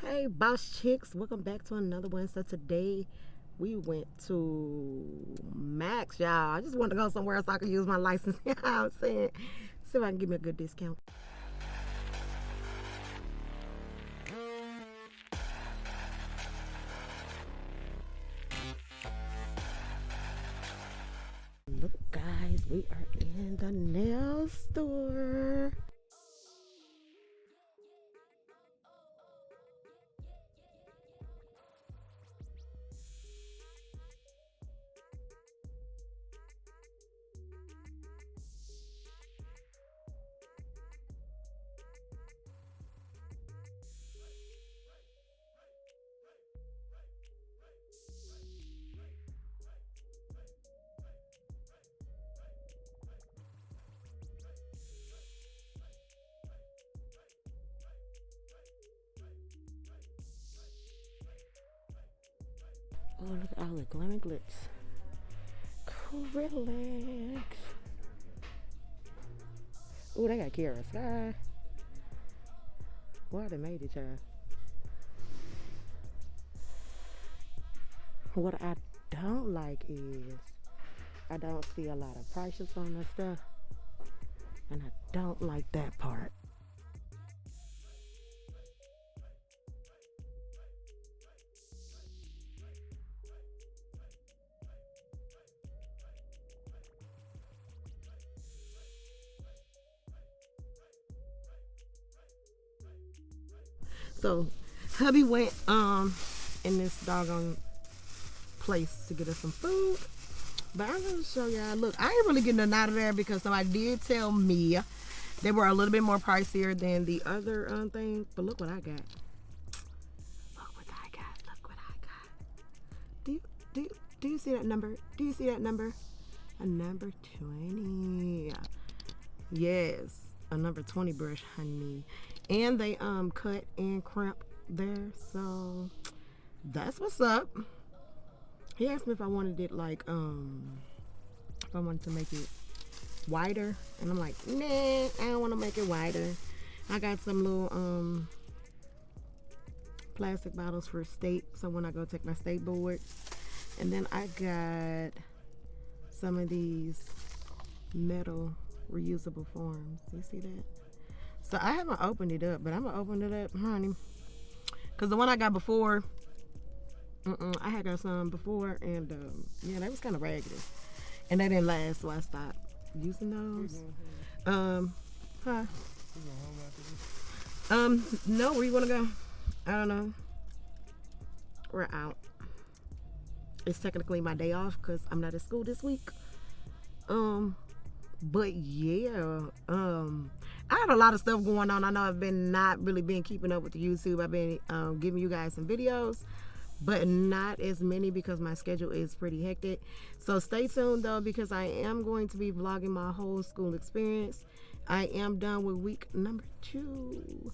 Hey boss chicks, welcome back to another one. So today we went to Max, y'all. I just wanted to go somewhere so I could use my license. You know what I'm saying? See if I can give me a good discount. Look guys, we are in the nail store. Oh, look at all the glam glitz. Acrylics. Oh, they got Kara Sky. Why they made it, y'all? What I don't like is I don't see a lot of prices on this stuff. And I don't like that part. So hubby went in this doggone place to get us some food. But I'm gonna show y'all. Look, I ain't really getting nothing out of there because somebody did tell me they were a little bit more pricier than the other things. But look what I got. Look what I got. Look what I got. Do you see that number? Do you see that number? A number 20. Yes, a number 20 brush, honey. And they cut and crimp there, so that's what's up. He asked me if I wanted it like if I wanted to make it wider, and I'm like, nah, I don't want to make it wider. I got some little plastic bottles for state, so when I go take my state boards. And then I got some of these metal reusable forms. You see that? So I haven't opened it up, but I'm gonna open it up, honey, because the one I got before, I had got some before, and yeah, they was kind of raggedy, and they didn't last, so I stopped using those. No, where you wanna go? I don't know. We're out. It's technically my day off because I'm not at school this week. But yeah, I had a lot of stuff going on. I know I've not really been keeping up with the YouTube. I've been giving you guys some videos, but not as many because my schedule is pretty hectic. So stay tuned though, because I am going to be vlogging my whole school experience. I am done with week number 2.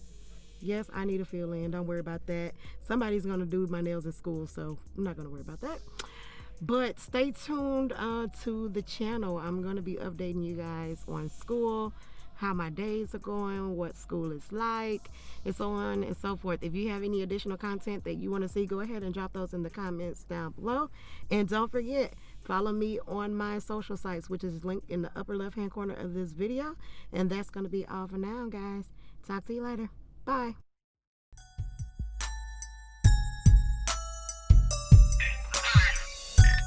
Yes, I need a fill in. Don't worry about that. Somebody's gonna do my nails in school, so I'm not gonna worry about that. But stay tuned to the channel. I'm going to be updating you guys on school, how my days are going, what school is like, and so on and so forth. If you have any additional content that you want to see, go ahead and drop those in the comments down below. And don't forget, follow me on my social sites, which is linked in the upper left hand corner of this video. And that's going to be all for now, guys. Talk to you later. Bye.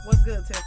What's good, Tiff?